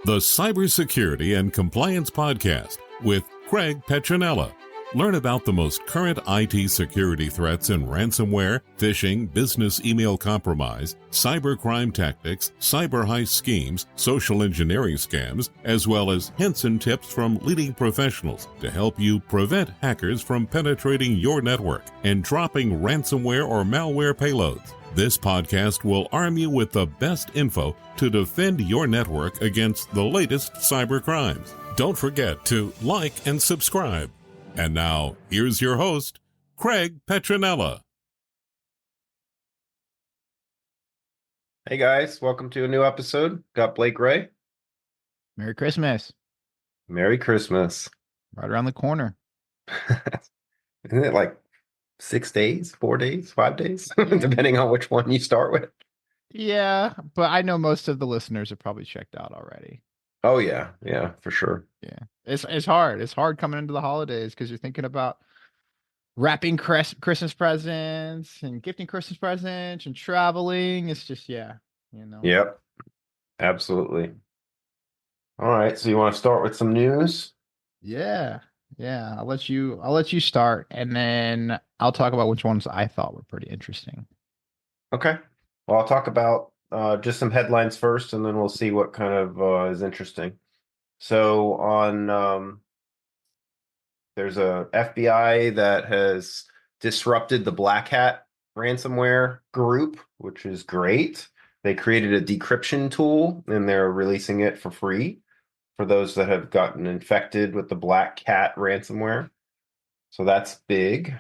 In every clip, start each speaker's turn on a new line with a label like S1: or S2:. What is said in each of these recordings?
S1: The Cybersecurity and Compliance Podcast with Craig Petronella. Learn about the most current IT security threats in ransomware, phishing, business email compromise, cybercrime tactics, cyber heist schemes, social engineering scams, as well as hints and tips from leading professionals to help you prevent hackers from penetrating your network and dropping ransomware or malware payloads. This podcast will arm you with the best info to defend your network against the latest cyber crimes. Don't forget to like and subscribe. And now, here's your host, Craig Petronella.
S2: Hey guys, welcome to a new episode. Got Blake Ray.
S3: Merry Christmas.
S2: Merry Christmas.
S3: Right around the corner.
S2: Isn't it like 6 days, 4 days, 5 days, depending on which one you start with?
S3: Yeah, but I know most of the listeners are probably checked out already.
S2: Oh yeah, for sure.
S3: Yeah, it's hard. It's hard coming into the holidays because you're thinking about wrapping Christmas presents and gifting Christmas presents and traveling. It's just
S2: Yep, absolutely. All right, so you want to start with some news?
S3: Yeah. I'll let you start, and then I'll talk about which ones I thought were pretty interesting.
S2: Okay. Well, I'll talk about just some headlines first, and then we'll see what kind of is interesting. So on there's a FBI that has disrupted the Black Hat ransomware group, which is great. They created a decryption tool, and they're releasing it for free for those that have gotten infected with the Black Cat ransomware. So that's big.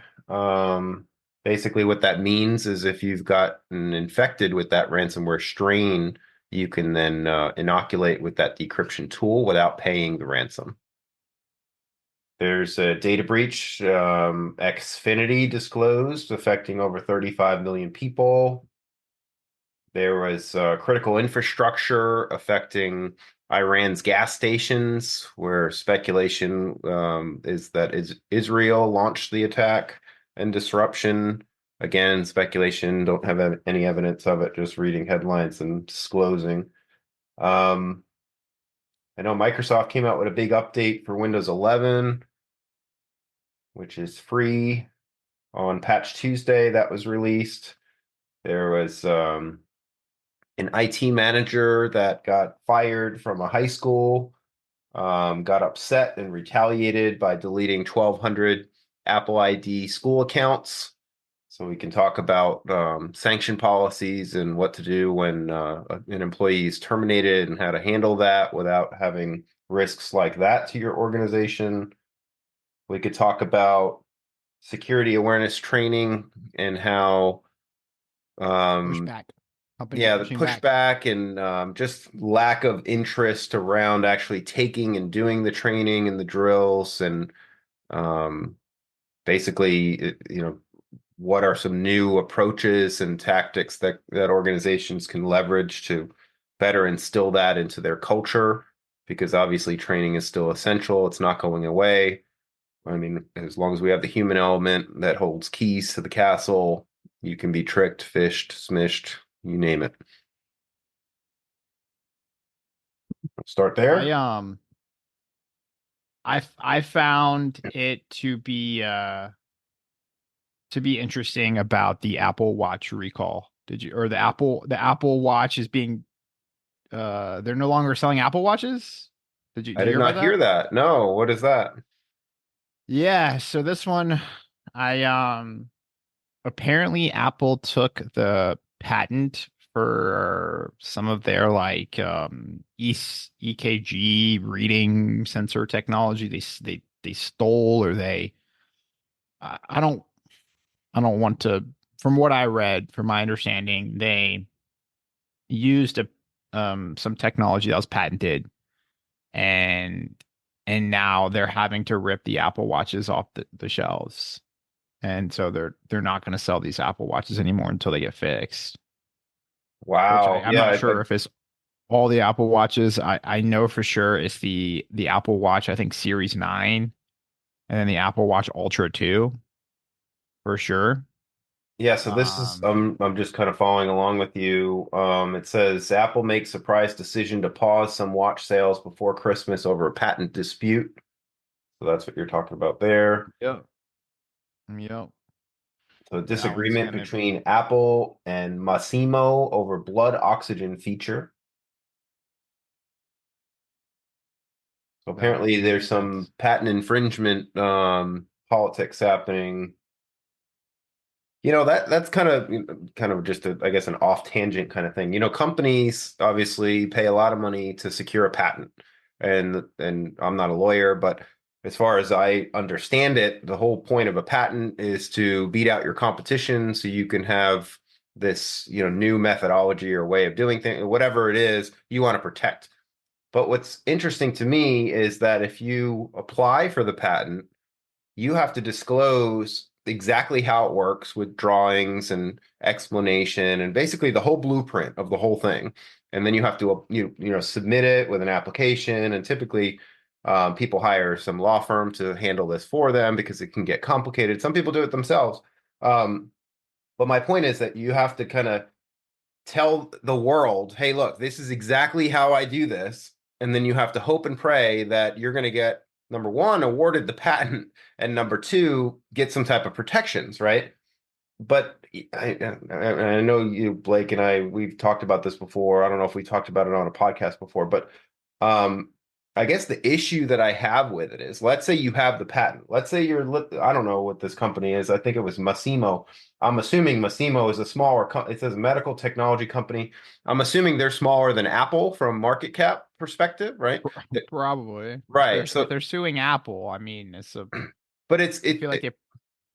S2: Basically what that means is if you've gotten infected with that ransomware strain, you can then inoculate with that decryption tool without paying the ransom. There's a data breach, Xfinity disclosed, affecting over 35 million people. There was critical infrastructure affecting Iran's gas stations, where speculation is that Israel launched the attack and disruption. Again, speculation, don't have any evidence of it, just reading headlines and disclosing. I know Microsoft came out with a big update for Windows 11, which is free on Patch Tuesday. That was released. There was an IT manager that got fired from a high school, got upset and retaliated by deleting 1,200 Apple ID school accounts. So we can talk about sanction policies and what to do when an employee is terminated and how to handle that without having risks like that to your organization. We could talk about security awareness training and how
S3: Pushback.
S2: the pushback and just lack of interest around actually taking and doing the training and the drills, and basically, what are some new approaches and tactics that organizations can leverage to better instill that into their culture, because obviously training is still essential. It's not going away. I mean, as long as we have the human element that holds keys to the castle, you can be tricked, fished, smished, you name it. Start there.
S3: I found it to be interesting about the Apple Watch recall. The Apple Watch is being they're no longer selling Apple Watches? Did you
S2: I did not hear that. No, what is that?
S3: Yeah, so this one apparently Apple took the patent for some of their EKG reading sensor technology. They stole, or I don't want to, from what I read, from my understanding, they used some technology that was patented, and now they're having to rip the Apple Watches off the shelves. And so they're not going to sell these Apple Watches anymore until they get fixed.
S2: Wow.
S3: I'm not sure if it's all the Apple Watches. I know for sure it's the Apple Watch, I think Series 9, and then the Apple Watch Ultra 2 for sure.
S2: Yeah, so this is
S3: Um,
S2: I'm just kind of following along with you. It says Apple makes surprise decision to pause some watch sales before Christmas over a patent dispute. So that's what you're talking about there.
S3: yep. Yep.
S2: So
S3: That one's
S2: disagreement
S3: gonna
S2: between Apple and Massimo over blood oxygen feature. So apparently there's some
S3: that's
S2: patent infringement politics happening. That's kind of just I guess an off tangent kind of thing. Companies obviously pay a lot of money to secure a patent. And I'm not a lawyer, but as far as I understand it, the whole point of a patent is to beat out your competition so you can have this, new methodology or way of doing things, whatever it is you want to protect. But what's interesting to me is that if you apply for the patent, you have to disclose exactly how it works with drawings and explanation and basically the whole blueprint of the whole thing. And then you have to submit it with an application. And typically, people hire some law firm to handle this for them because it can get complicated. Some people do it themselves. Um, but my point is that you have to kind of tell the world, hey, look, this is exactly how I do this. And then you have to hope and pray that you're going to get, number one, awarded the patent, and number two, get some type of protections, right? But I know you, Blake, and we've talked about this before. I don't know if we talked about it on a podcast before, but um, I guess the issue that I have with it is, let's say you have the patent. Let's say I don't know what this company is. I think it was Massimo. I'm assuming Massimo is a smaller, it says medical technology company. I'm assuming they're smaller than Apple from market cap perspective, right?
S3: probably
S2: Right.
S3: if
S2: So,
S3: they're suing Apple. I mean,
S2: but it's
S3: I feel like they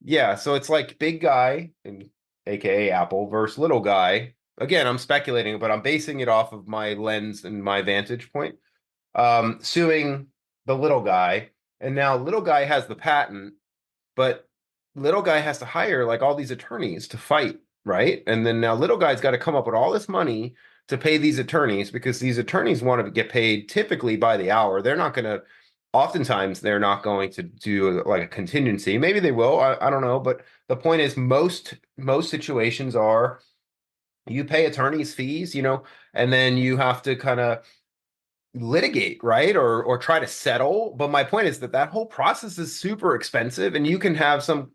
S2: yeah, so it's like big guy, and aka Apple, versus little guy. Again, I'm speculating, but I'm basing it off of my lens and my vantage point. Suing the little guy, and now little guy has the patent, but little guy has to hire like all these attorneys to fight, right? And then now little guy's got to come up with all this money to pay these attorneys because these attorneys want to get paid typically by the hour. They're not going to, oftentimes, they're not going to do like a contingency. Maybe they will. I don't know. But the point is, most situations are you pay attorneys fees, and then you have to kind of litigate, right? Or try to settle. But my point is that whole process is super expensive, and you can have some,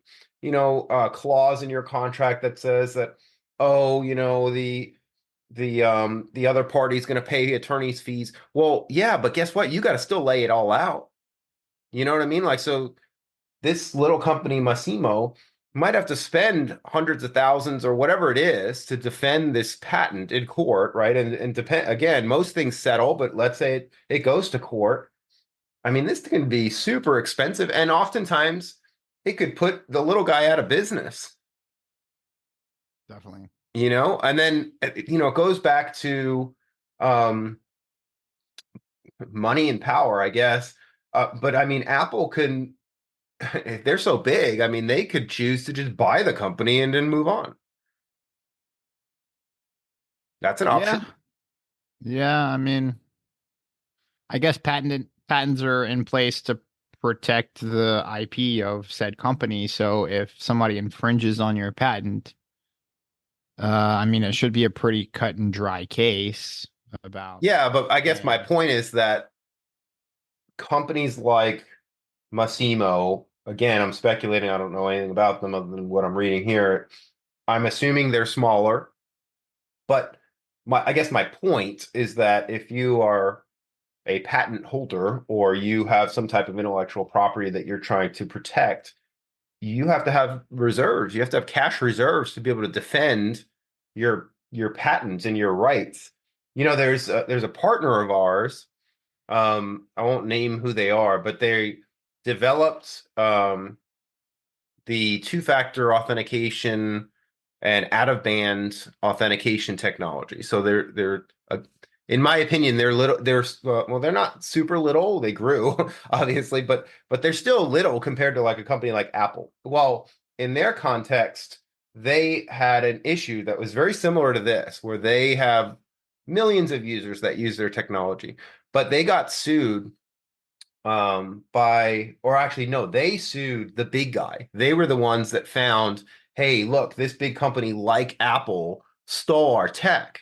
S2: clause in your contract that says that, oh, the other party's going to pay attorney's fees. Well, yeah, but guess what? You got to still lay it all out. You know what I mean? Like, so this little company, Massimo, might have to spend hundreds of thousands or whatever it is to defend this patent in court, right? And depend again, most things settle, but let's say it goes to court. I mean, this can be super expensive, and oftentimes it could put the little guy out of business,
S3: definitely.
S2: and then it goes back to um, money and power, I guess. But I mean, Apple can if they're so big, I mean, they could choose to just buy the company and then move on. That's an
S3: Yeah,
S2: option.
S3: yeah. I mean, I guess patents are in place to protect the IP of said company. So if somebody infringes on your patent, I mean, it should be a pretty cut and dry case about
S2: Yeah, but I guess my
S3: saying,
S2: point is that companies like Massimo, again, I'm speculating, I don't know anything about them other than what I'm reading here. I'm assuming they're smaller, but I guess my point is that if you are a patent holder or you have some type of intellectual property that you're trying to protect, you have to have reserves. You have to have cash reserves to be able to defend your patents and your rights. There's a partner of ours. I won't name who they are, but they developed the two-factor authentication and out-of-band authentication technology. So in my opinion, they're little. Well, they're not super little. They grew obviously, but they're still little compared to like a company like Apple. Well, in their context, they had an issue that was very similar to this, where they have millions of users that use their technology, but they got sued by, or actually no, they sued the big guy. They were the ones that found hey, look, this big company like Apple stole our tech.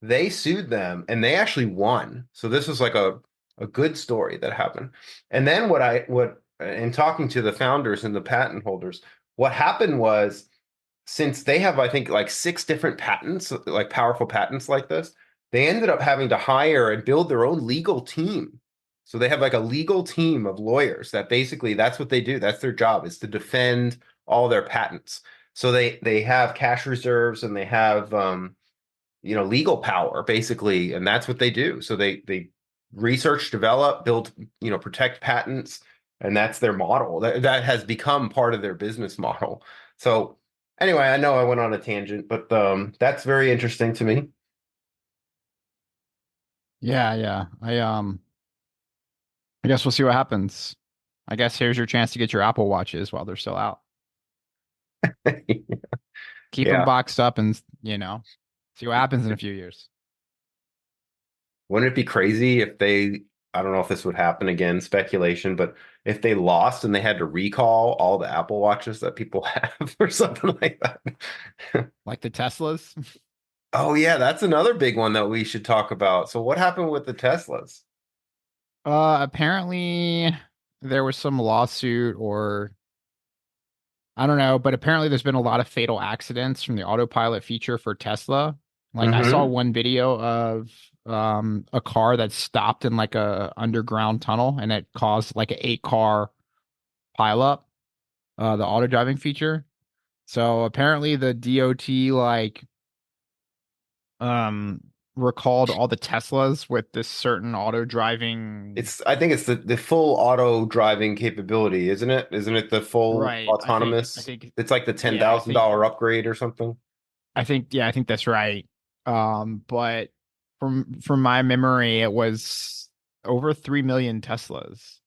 S2: They sued them and they actually won. So this was like a good story that happened. And then what in talking to the founders and the patent holders, what happened was, since they have, I think, like 6 different patents, like powerful patents like this, they ended up having to hire and build their own legal team. So they have like a legal team of lawyers that basically that's what they do. That's their job, is to defend all their patents. So they have cash reserves and they have legal power basically, and that's what they do. So they research, develop, build, protect patents, and that's their model. That has become part of their business model. So anyway, I know I went on a tangent, but that's very interesting to me.
S3: Yeah. I guess we'll see what happens. I guess here's your chance to get your Apple Watches while they're still out. Keep them
S2: Yeah.
S3: boxed up and, see what happens in a few years.
S2: Wouldn't it be crazy if I don't know if this would happen again, speculation, but if they lost and they had to recall all the Apple Watches that people have or something like that?
S3: Like the Teslas?
S2: Oh yeah, that's another big one that we should talk about. So what happened with the Teslas?
S3: Apparently there was some lawsuit or I don't know, but apparently there's been a lot of fatal accidents from the autopilot feature for Tesla. Like I saw
S2: Mm-hmm.
S3: one video of a car that stopped in like a underground tunnel and it caused like an 8 car pileup, the auto driving feature. So apparently the DOT like um recalled all the Teslas with this certain auto driving.
S2: I think it's the full auto driving capability, isn't it? Isn't it the full
S3: Right. I
S2: autonomous?
S3: think
S2: It's like the ten
S3: yeah,
S2: thousand dollar upgrade or something.
S3: I think that's right. But from my memory, it was over 3 million Teslas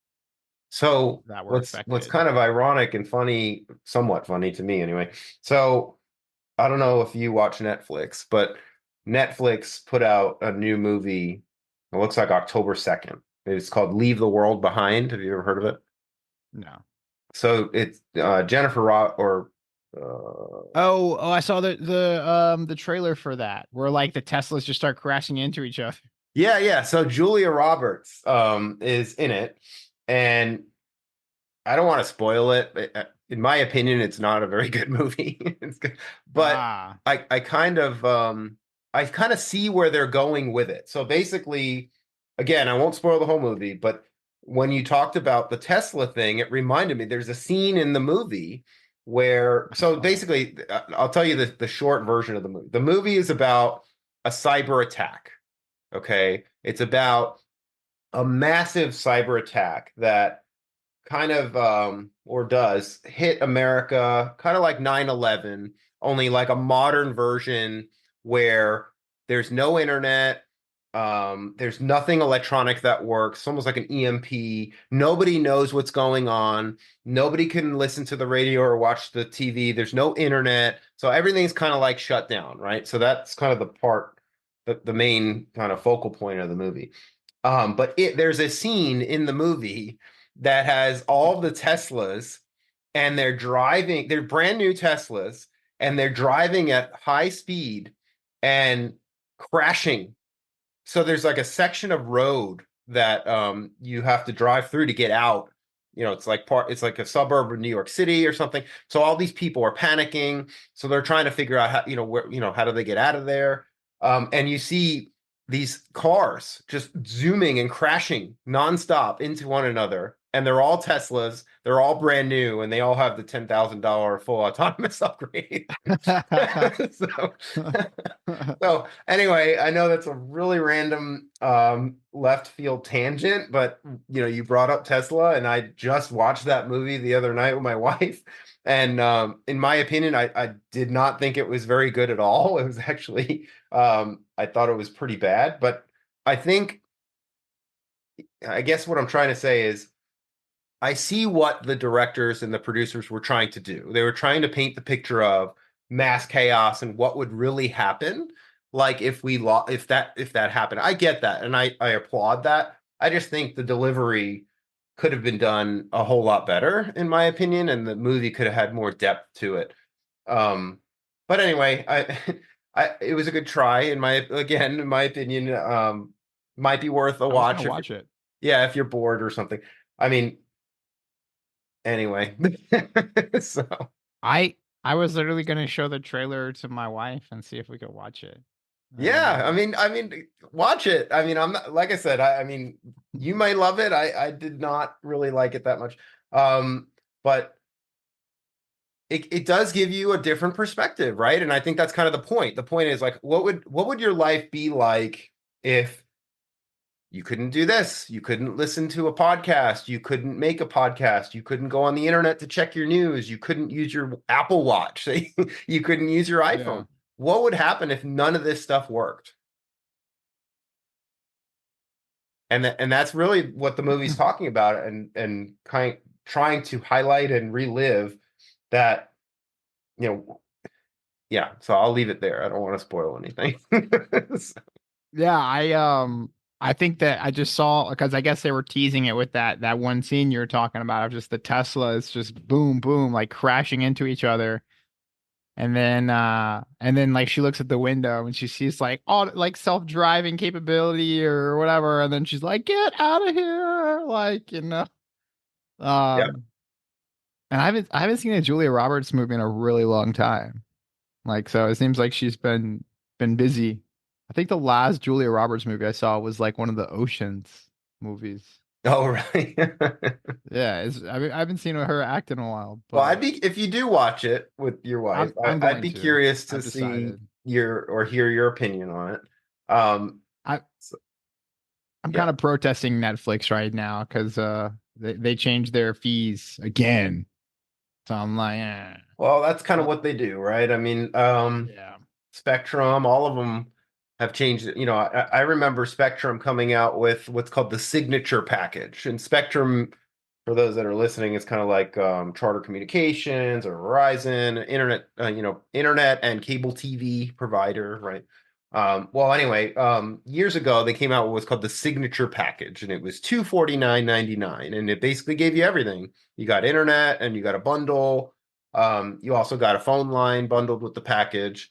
S2: So
S3: that were
S2: what's
S3: affected.
S2: kind of ironic and funny, somewhat funny to me anyway. So I don't know if you watch Netflix, but Netflix put out a new movie. It looks like October 2nd. It's called Leave the World Behind. Have you ever heard of it?
S3: No.
S2: So it's Jennifer Rock or
S3: Oh, I saw the trailer for that where like the Teslas just start crashing into each other.
S2: yeah. So Julia Roberts is in it, and I don't want to spoil it, but in my opinion, it's not a very good movie. It's good. But
S3: Ah,
S2: I I kind of see where they're going with it. So basically, again, I won't spoil the whole movie, but when you talked about the Tesla thing, it reminded me there's a scene in the movie where, so
S3: oh,
S2: basically, I'll tell you the short version of the movie. The movie is about a cyber attack. Okay. It's about a massive cyber attack that kind of or does hit America kind of like 9/11, only like a modern version where there's no internet, there's nothing electronic that works, almost like an EMP. Nobody knows what's going on. Nobody can listen to the radio or watch the TV. There's no internet. So everything's kind of like shut down, right? So that's kind of the part, the main kind of focal point of the movie. But there's a scene in the movie that has all the Teslas and they're brand new Teslas and they're driving at high speed and crashing. So there's like a section of road that you have to drive through to get out. It's like a suburb of New York City or something. So all these people are panicking. So they're trying to figure out how, how do they get out of there? And you see these cars just zooming and crashing nonstop into one another. And they're all Teslas. They're all brand new, and they all have the $10,000 full autonomous upgrade. so, so anyway, I know that's a really random left field tangent, but you brought up Tesla, and I just watched that movie the other night with my wife. And in my opinion, I did not think it was very good at all. It was actually I thought it was pretty bad, but I think I guess what I'm trying to say is I see what the directors and the producers were trying to do. They were trying to paint the picture of mass chaos and what would really happen, like if that happened. I get that, and I applaud that. I just think the delivery could have been done a whole lot better, in my opinion, and the movie could have had more depth to it. But anyway, it was a good try in my opinion. Might be worth a
S3: I was
S2: watch
S3: gonna watch it.
S2: if you're bored or something. I mean, anyway, so
S3: I was literally gonna show the trailer to my wife and see if we could watch it.
S2: yeah, I mean, watch it. I mean, I'm not, like I said, I mean, you might love it. I did not really like it that much. But it does give you a different perspective, right? And I think that's kind of the point. The point is like, what would your life be like if you couldn't do this? You couldn't listen to a podcast. You couldn't make a podcast. You couldn't go on the internet to check your news. You couldn't use your Apple Watch. You couldn't use your iPhone.
S3: Yeah.
S2: What would happen if none of this stuff worked? And that's really what the movie's talking about, and trying to highlight and relive that, you know. Yeah, so I'll leave it there. I don't want to spoil anything.
S3: Yeah, I think that I just saw, because I guess they were teasing it with that one scene you're talking about of just the Tesla is just boom boom like crashing into each other. And then like she looks at the window and she sees like all like self-driving capability or whatever, and then she's like, "Get out of here!" Like,
S2: Yeah.
S3: And I haven't seen a Julia Roberts movie in a really long time. Like, so it seems like she's been busy. I think the last Julia Roberts movie I saw was like one of the Oceans movies.
S2: Oh, right.
S3: Yeah, I haven't seen her act in a while,
S2: Well,
S3: but
S2: if you do watch it with your wife,
S3: I'm
S2: I'd
S3: going
S2: be
S3: to.
S2: curious to
S3: I've
S2: see
S3: decided.
S2: hear your opinion on it. Um,
S3: I
S2: so,
S3: I'm
S2: yeah.
S3: kind of protesting Netflix right now because they changed their fees again. So I'm like,
S2: Well, that's kind of
S3: well,
S2: what they do, right? I mean,
S3: yeah.
S2: Spectrum, all of them have changed. You know, I remember Spectrum coming out with what's called the signature package. And Spectrum, for those that are listening, is kind of like Charter Communications or Verizon, internet and cable TV provider, right? Well, anyway, years ago they came out with what's called the signature package, and it was $249.99, and it basically gave you everything. You got internet, and you got a bundle. You also got a phone line bundled with the package,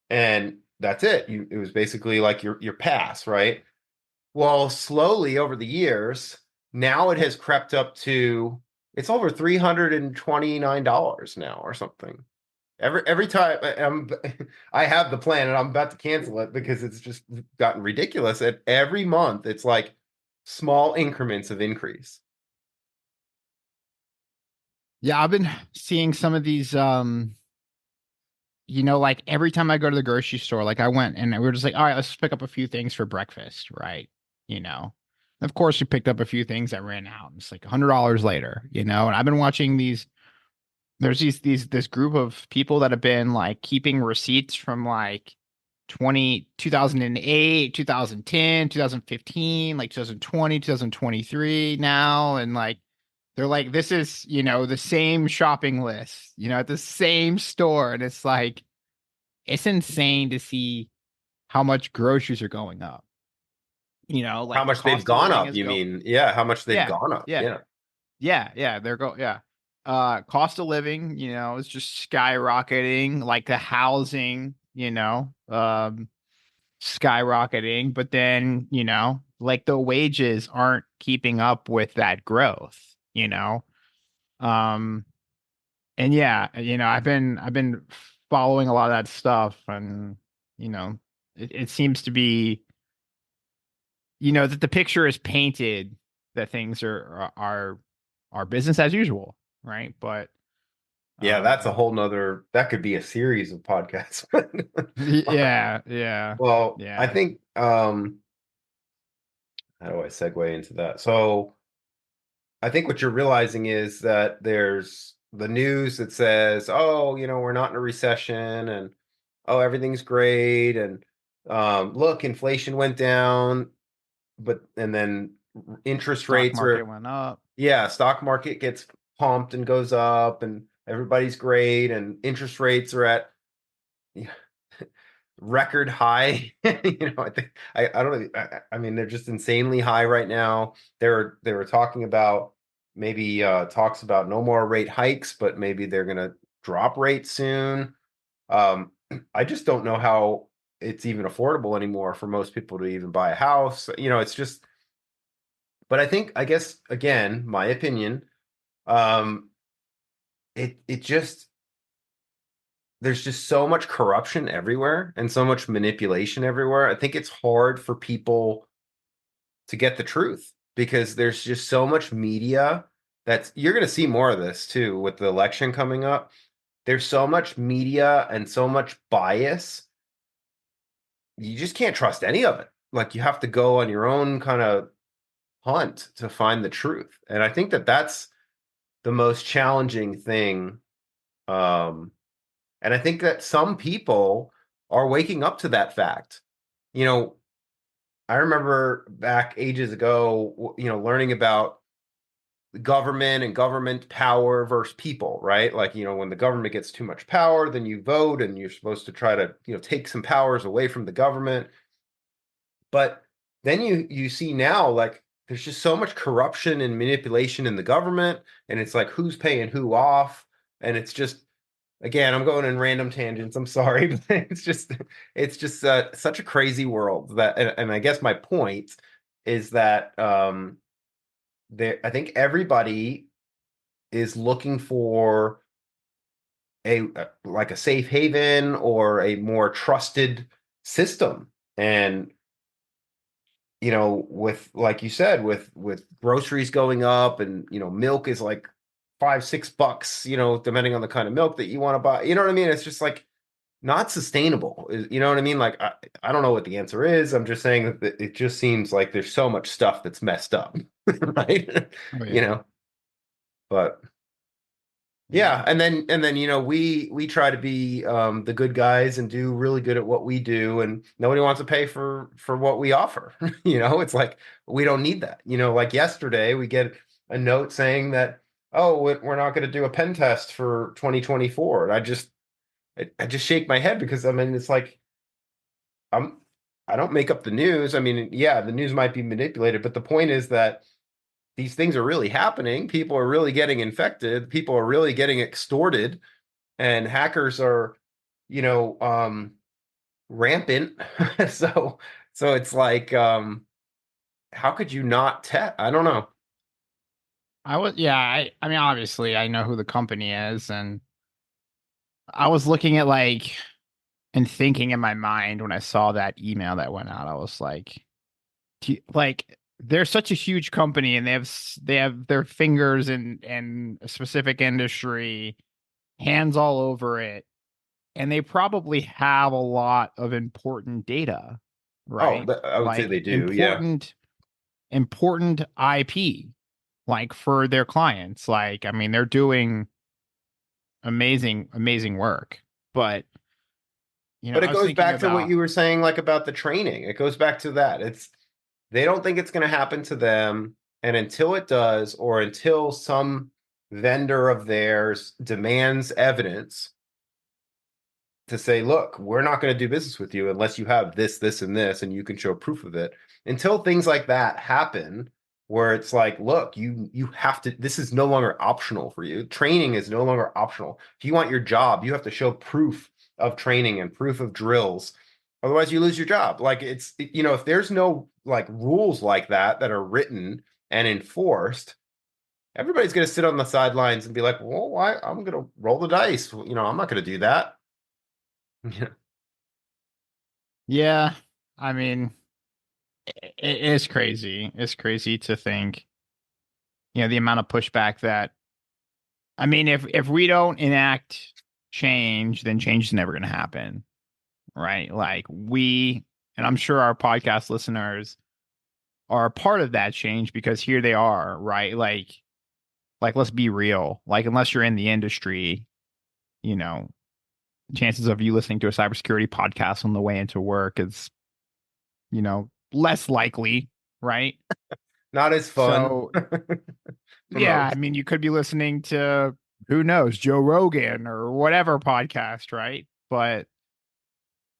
S2: and that's it. It was basically like your pass, right? Well, slowly over the years, now it has crept up to it's over $329 now or something. Every time I have the plan and I'm about to cancel it because it's just gotten ridiculous. At every month, it's like small increments of increase.
S3: Yeah, I've been seeing some of these like every time I go to the grocery store, like I went and we were just like, all right, let's pick up a few things for breakfast, right? You know. Of course, we picked up a few things that ran out. It's like $100 later, and I've been watching these. There's this group of people that have been like keeping receipts from like 2008, 2010, 2015, like 2020, 2023 now. And like, they're like, this is, the same shopping list, at the same store. And it's like, it's insane to see how much groceries are going up.
S2: How
S3: Like the
S2: much they've
S3: cost of
S2: gone
S3: living
S2: up,
S3: is
S2: you mean? Yeah, how much they've
S3: yeah,
S2: gone up.
S3: yeah,
S2: Yeah.
S3: yeah. Yeah. Cost of living, is just skyrocketing, like the housing, skyrocketing, but then, like the wages aren't keeping up with that growth. Um, and yeah, I've been following a lot of that stuff, and, it seems to be, that the picture is painted that things are business as usual, right? But
S2: Yeah, that's a whole nother that could be a series of podcasts.
S3: yeah,
S2: Well, I
S3: yeah.
S2: think how do I segue into that? So I think what you're realizing is that there's the news that says, oh, we're not in a recession, and oh, everything's great, and look, inflation went down, and then interest
S3: Stock
S2: rates
S3: market
S2: are,
S3: went up.
S2: yeah, stock market gets pumped and goes up, and everybody's great, and interest rates are at, yeah, record high. I think I don't know. I mean, they're just insanely high right now. They were talking about maybe talks about no more rate hikes, but maybe they're gonna drop rate soon. I just don't know how it's even affordable anymore for most people to even buy a house. It's just, but I guess, again, my opinion, um, it just, there's just so much corruption everywhere and so much manipulation everywhere. I think it's hard for people to get the truth because there's just so much media you're going to see more of this too with the election coming up. There's so much media and so much bias. You just can't trust any of it. Like, you have to go on your own kind of hunt to find the truth. And I think that's the most challenging thing. And I think that some people are waking up to that fact. I remember back ages ago, learning about government and government power versus people, right? Like, when the government gets too much power, then you vote and you're supposed to try to, take some powers away from the government. But then you see now, like, there's just so much corruption and manipulation in the government, and it's like, who's paying who off? And it's just, again, I'm going in random tangents. I'm sorry, but it's just such a crazy world and I guess my point is that I think everybody is looking for like a safe haven or a more trusted system. And with, like you said, with groceries going up, and milk is like $5-6, depending on the kind of milk that you want to buy. You know what I mean? It's just like not sustainable. You know what I mean? Like, I don't know what the answer is. I'm just saying that it just seems like there's so much stuff that's messed up, right?
S3: Oh, yeah.
S2: But yeah, and then we try to be the good guys and do really good at what we do, and nobody wants to pay for what we offer. It's like, we don't need that. Like yesterday, we get a note saying that, oh, we're not going to do a pen test for 2024, and I just shake my head because, I mean, it's like, I don't make up the news. I mean, yeah, the news might be manipulated, but the point is that these things are really happening. People are really getting infected. People are really getting extorted, and hackers are, rampant. so it's like, how could you not test? I don't know.
S3: I mean, obviously I know who the company is, and I was looking at and thinking in my mind when I saw that email that went out. I was like, they're such a huge company, and they have their fingers in a specific industry, hands all over it, and they probably have a lot of important data,
S2: Oh,
S3: right?
S2: I would say they do. Yeah.
S3: Important IP, like, for their clients. Like, I mean, they're doing amazing work, but
S2: But
S3: I
S2: it
S3: was
S2: goes
S3: thinking
S2: back to what
S3: about,
S2: you were saying, like, about the training. It goes back to that. They don't think it's going to happen to them. And until it does, or until some vendor of theirs demands evidence to say, look, we're not going to do business with you unless you have this, this, and this, and you can show proof of it. Until things like that happen, where it's like, look, you have to, this is no longer optional for you. Training is no longer optional. If you want your job, you have to show proof of training and proof of drills. Otherwise, you lose your job. Like, if there's no, like, rules like that are written and enforced, everybody's going to sit on the sidelines and be like, well, why? I'm going to roll the dice. I'm not going to do that. Yeah.
S3: yeah, I mean, it is crazy. It's crazy to think, the amount of pushback that, I mean, if we don't enact change, then change is never going to happen, right? Like, and I'm sure our podcast listeners are a part of that change, because here they are, right? Like, let's be real. Like, unless you're in the industry, you know, chances of you listening to a cybersecurity podcast on the way into work is, less likely, right?
S2: Not as fun
S3: So,
S2: for
S3: yeah, I
S2: most.
S3: mean, you could be listening to, who knows, Joe Rogan or whatever podcast, right? But,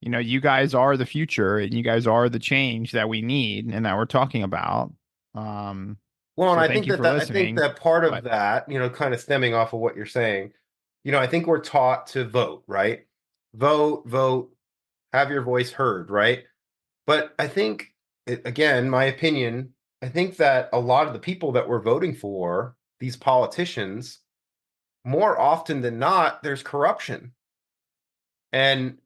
S3: you guys are the future, and you guys are the change that we need and that we're talking about. Um,
S2: Well, and
S3: so
S2: I
S3: thank
S2: think
S3: you
S2: that
S3: for
S2: that I think
S3: listening.
S2: that part of
S3: But
S2: that, kind of stemming off of what you're saying, I think we're taught to vote, right? Vote, have your voice heard, right? But I think, again, my opinion, I think that a lot of the people that we're voting for, these politicians, more often than not, there's corruption. And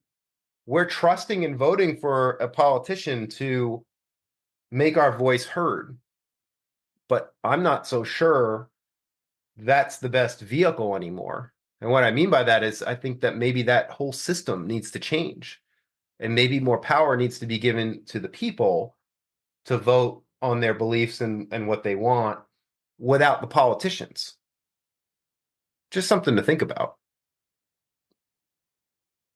S2: we're trusting and voting for a politician to make our voice heard. But I'm not so sure that's the best vehicle anymore. And what I mean by that is I think that maybe that whole system needs to change. And maybe more power needs to be given to the people to vote on their beliefs and what they want without the politicians. Just something to think about.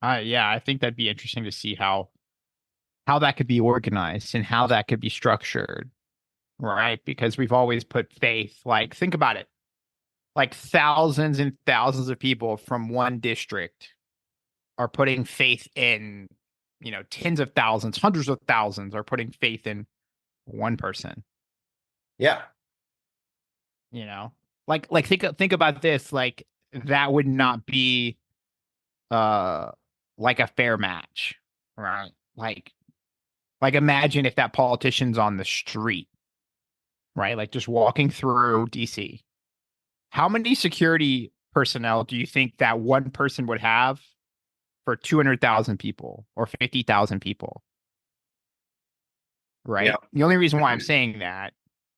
S3: Yeah, I think that'd be interesting to see how that could be organized and how that could be structured, right? Because we've always put faith, like, think about it, like thousands and thousands of people from one district are putting faith in, tens of thousands, hundreds of thousands are putting faith in one person.
S2: Yeah.
S3: Like think about this, like that would not be like a fair match, right? Like imagine if that politician's on the street, right? Like just walking through DC. How many security personnel do you think that one person would have for 200,000 people or 50,000 people? Right?
S2: Yeah.
S3: The only reason why I'm saying that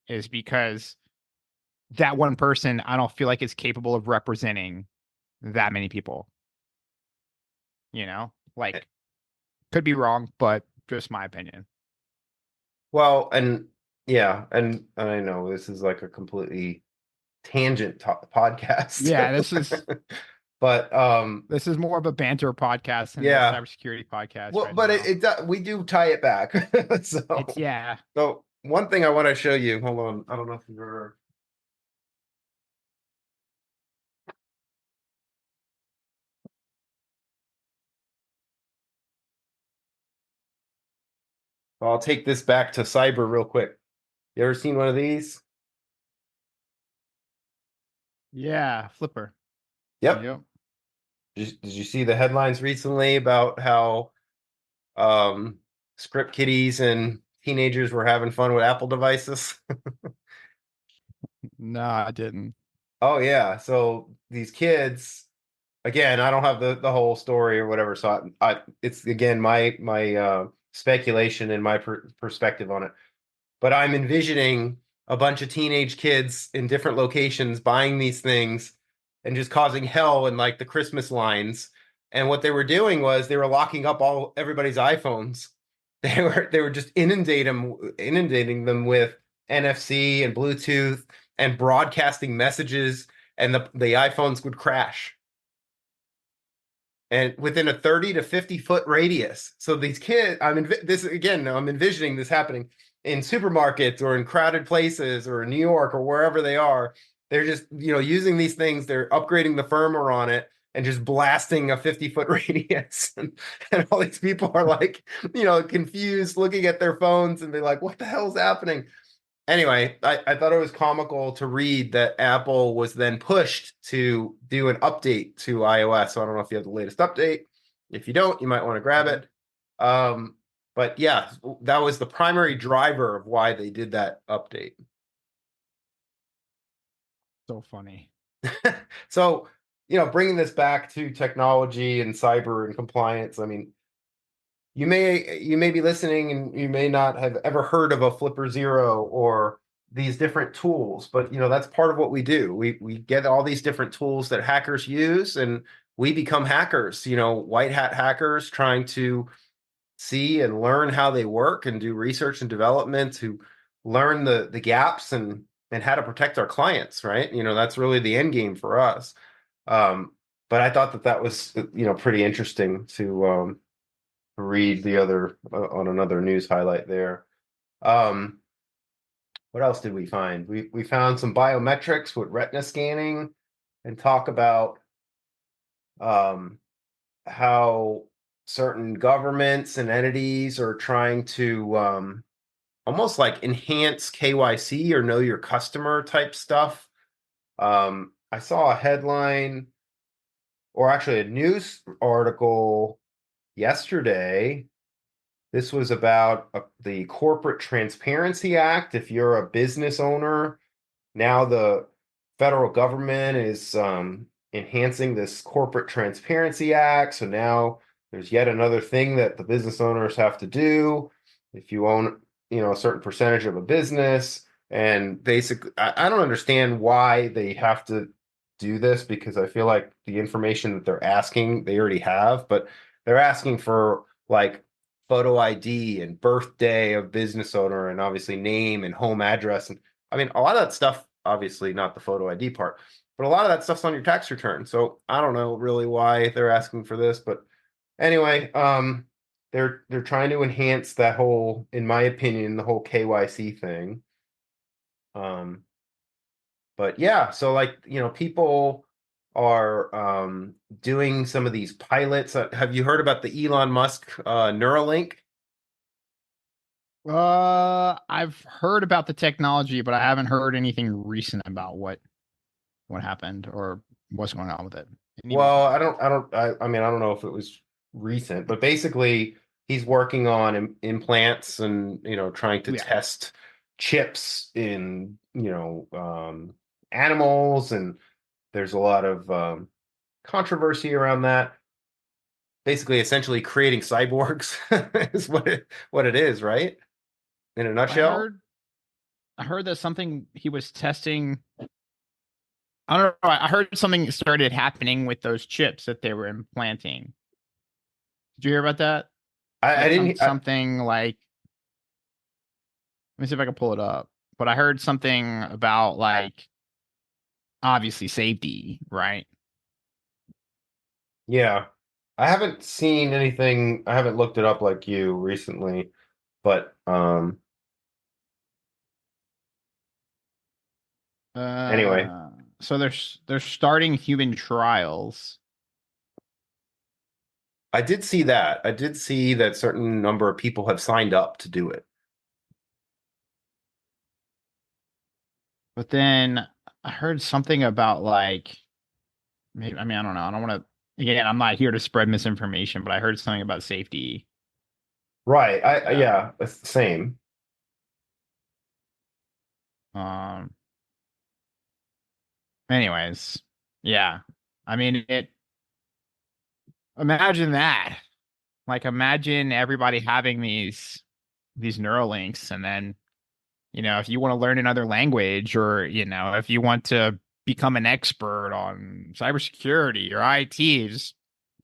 S3: is because that one person I don't feel like is capable of representing that many people. Like could be wrong, but just my opinion.
S2: Well, and yeah, and I know this is like a completely tangent podcast.
S3: Yeah, this is
S2: but
S3: this is more of a banter podcast than
S2: yeah.
S3: a cybersecurity podcast.
S2: Well,
S3: right
S2: but
S3: now.
S2: we do tie it back. so
S3: Yeah.
S2: So one thing I want to show you. Hold on, I don't know if you've ever. I'll take this back to cyber real quick. You ever seen one of these?
S3: Yeah, Flipper.
S2: Yep. Did you see the headlines recently about how script kiddies and teenagers were having fun with Apple devices?
S3: No, I didn't.
S2: Oh yeah. So these kids, again, I don't have the whole story or whatever. So it's again my speculation and my perspective on it. But I'm envisioning a bunch of teenage kids in different locations buying these things and just causing hell in like the Christmas lines. And what they were doing was they were locking up everybody's iPhones. They were just inundating them with NFC and Bluetooth and broadcasting messages, and the iPhones would crash. And within a 30 to 50-foot radius. So these kids, I'm envisioning this happening in supermarkets or in crowded places or in New York or wherever they are. They're just, using these things. They're upgrading the firmware on it and just blasting a 50-foot radius. And all these people are like, confused, looking at their phones, and they're like, what the hell is happening? Anyway, I thought it was comical to read that Apple was then pushed to do an update to iOS. So I don't know if you have the latest update. If you don't, you might want to grab it. But yeah, that was the primary driver of why they did that update.
S3: So funny.
S2: So, bringing this back to technology and cyber and compliance, I mean, you may be listening and you may not have ever heard of a Flipper Zero or these different tools, but that's part of what we do. We get all these different tools that hackers use, and we become hackers, white hat hackers trying to see and learn how they work and do research and development to learn the gaps and how to protect our clients, right? That's really the end game for us. But I thought that was pretty interesting to read the other on another news highlight there. What else did we find? We found some biometrics with retina scanning and talk about how certain governments and entities are trying to almost like enhance KYC or know your customer type stuff. I saw a headline or actually a news article yesterday. This was about the Corporate Transparency Act. If you're a business owner, now the federal government is enhancing this Corporate Transparency Act. So now there's yet another thing that the business owners have to do if you own, a certain percentage of a business. And basically, I don't understand why they have to do this, because I feel like the information that they're asking, they already have, but they're asking for like photo ID and birthday of business owner and obviously name and home address. And I mean, a lot of that stuff, obviously not the photo ID part, but a lot of that stuff's on your tax return. So I don't know really why they're asking for this, but anyway, they're trying to enhance that whole, in my opinion, the whole KYC thing. But yeah, so like, people are doing some of these pilots. Have you heard about the Elon Musk Neuralink?
S3: I've heard about the technology, but I haven't heard anything recent about what happened or what's going on with it.
S2: Well, I mean, I don't know if it was recent, but basically he's working on implants and, trying to test chips in, animals. And there's a lot of controversy around that. Basically, essentially creating cyborgs is what it is, right? In a nutshell.
S3: I heard that something he was testing. I don't know. I heard something started happening with those chips that they were implanting. Did you hear about that?
S2: I didn't.
S3: Something like. Let me see if I can pull it up. But I heard something about like, obviously safety, right?
S2: Yeah, I haven't seen anything. I haven't looked it up like you recently, but anyway.
S3: So they're starting human trials.
S2: I did see that. I did see that certain number of people have signed up to do it.
S3: But then I heard something about like, maybe, I mean, I don't know. I don't want to, again, I'm not here to spread misinformation, but I heard something about safety.
S2: Right. Yeah, it's the same.
S3: Anyways, yeah. I mean, imagine that. Like, imagine everybody having these Neuralinks, and then, if you want to learn another language, or, if you want to become an expert on cybersecurity or IT, just,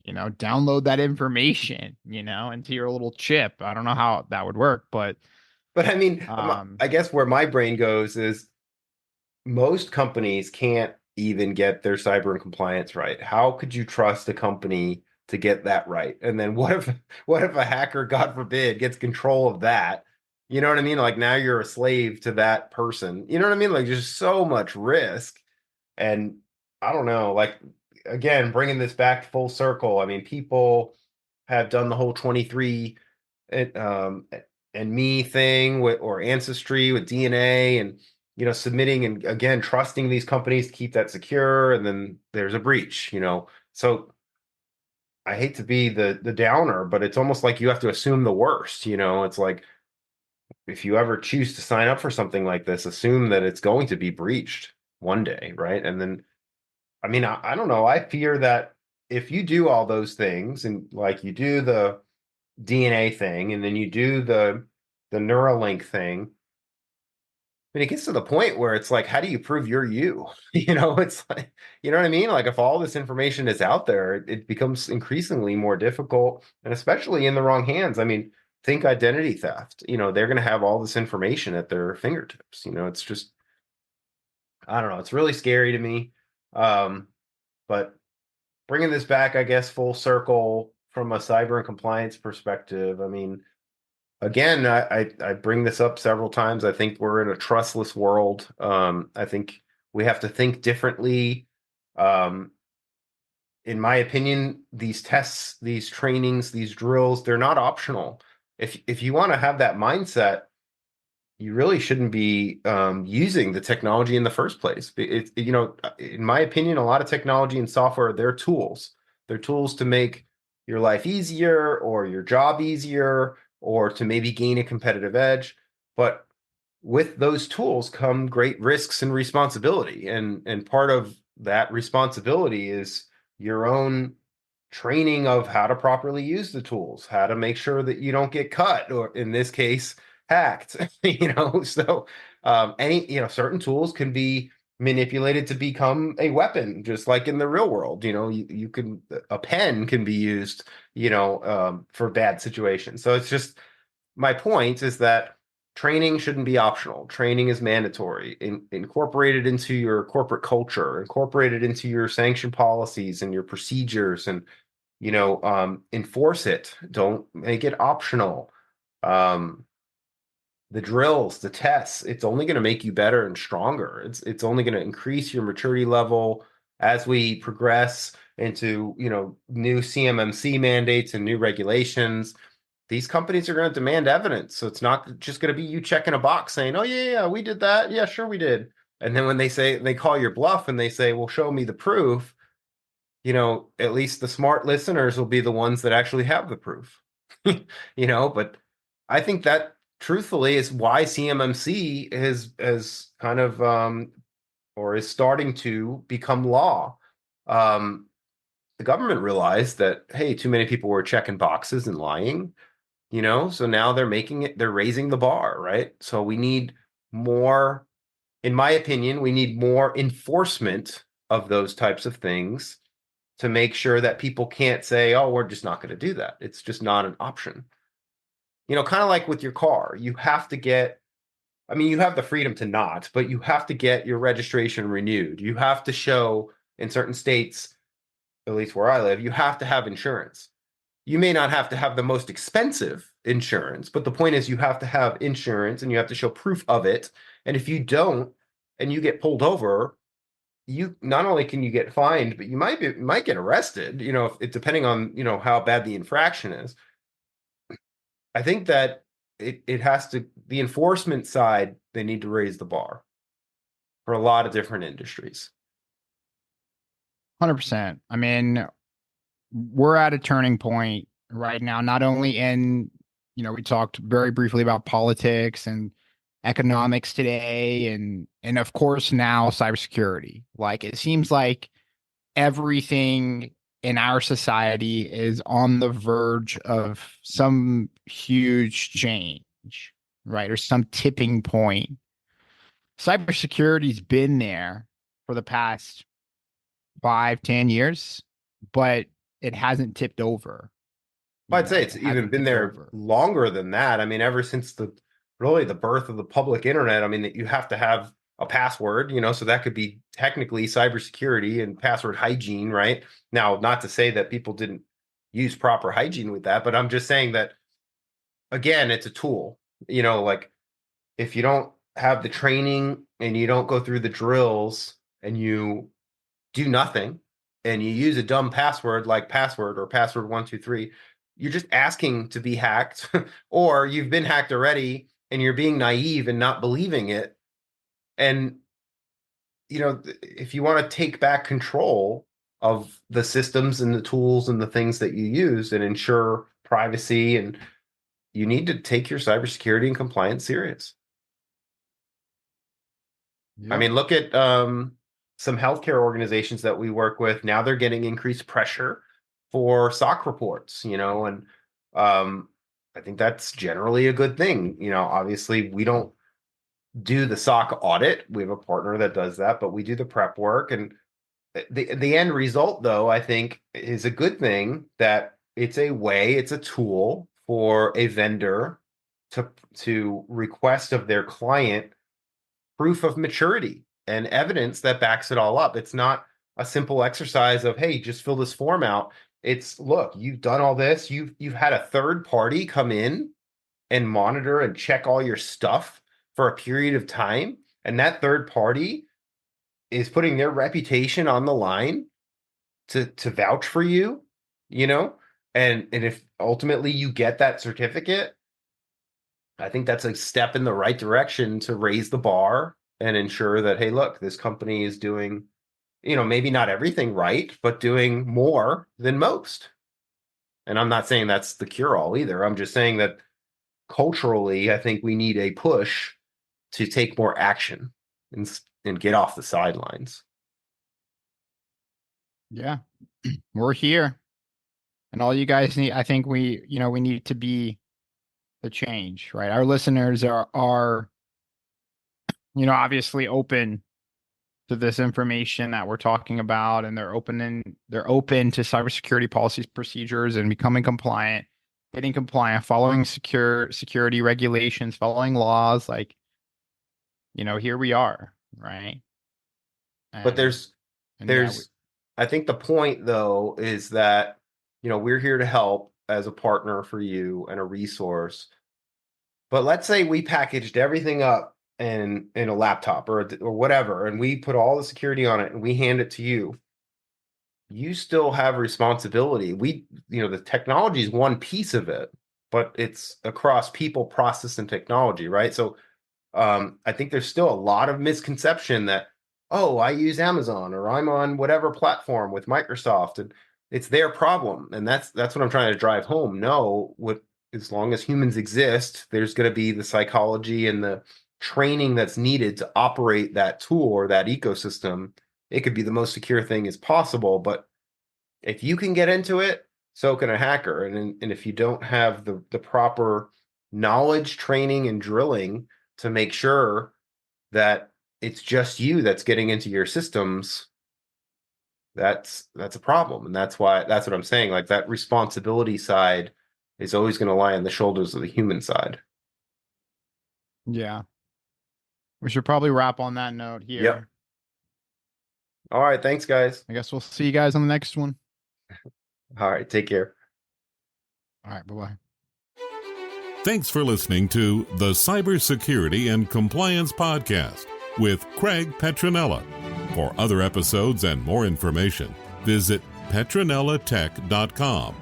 S3: download that information, into your little chip. I don't know how that would work, but
S2: I mean, I guess where my brain goes is most companies can't even get their cyber and compliance right. How could you trust a company to get that right? And then what if a hacker, God forbid, gets control of that? You know what I mean? Like now you're a slave to that person. You know what I mean? Like there's so much risk. And I don't know, like again, bringing this back full circle. I mean, people have done the whole 23 and me thing with, or ancestry with DNA, and submitting and again trusting these companies to keep that secure, and then there's a breach. So I hate to be the downer, but it's almost like you have to assume the worst. It's like if you ever choose to sign up for something like this, assume that it's going to be breached one day, right? And then I mean, I don't know, I fear that if you do all those things, and like you do the DNA thing, and then you do the Neuralink thing, and it gets to the point where it's like, how do you prove you're you? It's like, you know what I mean? Like if all this information is out there, it becomes increasingly more difficult, and especially in the wrong hands. I mean, think identity theft. They're going to have all this information at their fingertips. It's just, I don't know. It's really scary to me. But bringing this back, I guess, full circle from a cyber and compliance perspective, I mean, again, I bring this up several times. I think we're in a trustless world. I think we have to think differently. In my opinion, these tests, these trainings, these drills, they're not optional. If you want to have that mindset, you really shouldn't be using the technology in the first place. In my opinion, a lot of technology and software, they're tools. They're tools to make your life easier or your job easier or to maybe gain a competitive edge. But with those tools come great risks and responsibility. And part of that responsibility is your own training of how to properly use the tools, how to make sure that you don't get cut, or in this case, hacked. So certain tools can be manipulated to become a weapon, just like in the real world. You can, a pen can be used, for bad situations. So it's just, my point is that training shouldn't be optional. Training is mandatory, incorporated into your corporate culture, incorporated into your sanction policies and your procedures, and enforce it. Don't make it optional. The drills, the tests, it's only going to make you better and stronger. It's only going to increase your maturity level as we progress into, new CMMC mandates and new regulations. These companies are going to demand evidence. So it's not just going to be you checking a box saying, oh, yeah, we did that. Yeah, sure, we did. And then when they call your bluff and they say, well, show me the proof, at least the smart listeners will be the ones that actually have the proof. But I think that truthfully is why CMMC is kind of or is starting to become law. The government realized that, hey, too many people were checking boxes and lying, so now they're raising the bar, right? So we need more, in my opinion, we need more enforcement of those types of things to make sure that people can't say, oh, we're just not going to do that. It's just not an option. Kind of like with your car, you have to you have the freedom to not, but you have to get your registration renewed. You have to show, in certain states, at least where I live, you have to have insurance. You may not have to have the most expensive insurance, but the point is you have to have insurance and you have to show proof of it. And if you don't, and you get pulled over, you not only can you get fined, but you might get arrested, if it, depending on, how bad the infraction is. I think that it has to, the enforcement side, they need to raise the bar for a lot of different industries.
S3: 100%. I mean, we're at a turning point right now, not only in, we talked very briefly about politics and economics today, and of course now cybersecurity. Like, it seems like everything in our society is on the verge of some huge change, right? Or some tipping point. Cybersecurity's been there for the past 5-10 years, but it hasn't tipped over.
S2: I'd say it's even been there longer than that. Ever since the birth of the public internet, that you have to have a password, so that could be technically cybersecurity and password hygiene, right? Now, not to say that people didn't use proper hygiene with that, but I'm just saying that, again, it's a tool. Like, if you don't have the training and you don't go through the drills and you do nothing and you use a dumb password like password or password 123, you're just asking to be hacked, or you've been hacked already and you're being naive and not believing it. And, if you want to take back control of the systems and the tools and the things that you use and ensure privacy, and you need to take your cybersecurity and compliance serious. Yep. Look at some healthcare organizations that we work with. Now they're getting increased pressure for SOC reports, and I think that's generally a good thing. Obviously we don't do the SOC audit. We have a partner that does that, but we do the prep work. And the end result, though, I think is a good thing, that it's a tool for a vendor to request of their client proof of maturity and evidence that backs it all up. It's not a simple exercise of, hey, just fill this form out. It's, look, you've done all this. You've had a third party come in and monitor and check all your stuff for a period of time. And that third party is putting their reputation on the line to vouch for you, and if ultimately you get that certificate, I think that's a step in the right direction to raise the bar and ensure that, hey, look, this company is doing maybe not everything right, but doing more than most. And I'm not saying that's the cure-all either. I'm just saying that culturally, I think we need a push to take more action and get off the sidelines.
S3: Yeah, we're here. And all you guys need, I think we need to be the change, right? Our listeners are obviously open to this information that we're talking about, and they're open to cybersecurity policies, procedures, and becoming compliant, getting compliant, following security regulations, following laws. Like, here we are, right?
S2: But there's I think the point though is that we're here to help as a partner for you and a resource. But let's say we packaged everything up in a laptop or whatever, and we put all the security on it and we hand it to you. You still have responsibility. The technology is one piece of it, but it's across people, process, and technology, right? So I think there's still a lot of misconception that, oh, I use Amazon or I'm on whatever platform with Microsoft and it's their problem. And that's what I'm trying to drive home. No, as long as humans exist, there's going to be the psychology and the training that's needed to operate that tool or that ecosystem. It could be the most secure thing as possible, but if you can get into it, so can a hacker. And if you don't have the proper knowledge, training, and drilling to make sure that it's just you that's getting into your systems, that's a problem. And that's what I'm saying. Like, that responsibility side is always going to lie on the shoulders of the human side.
S3: Yeah. We should probably wrap on that note here.
S2: Yep. All right. Thanks, guys.
S3: I guess we'll see you guys on the next one.
S2: All right. Take care.
S3: All right. Bye-bye.
S1: Thanks for listening to the Cybersecurity and Compliance Podcast with Craig Petronella. For other episodes and more information, visit petronellatech.com.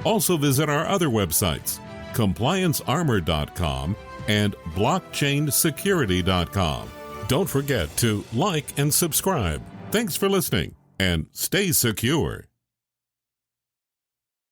S1: Also visit our other websites, compliancearmor.com and blockchainsecurity.com. Don't forget to like and subscribe. Thanks for listening, and stay secure.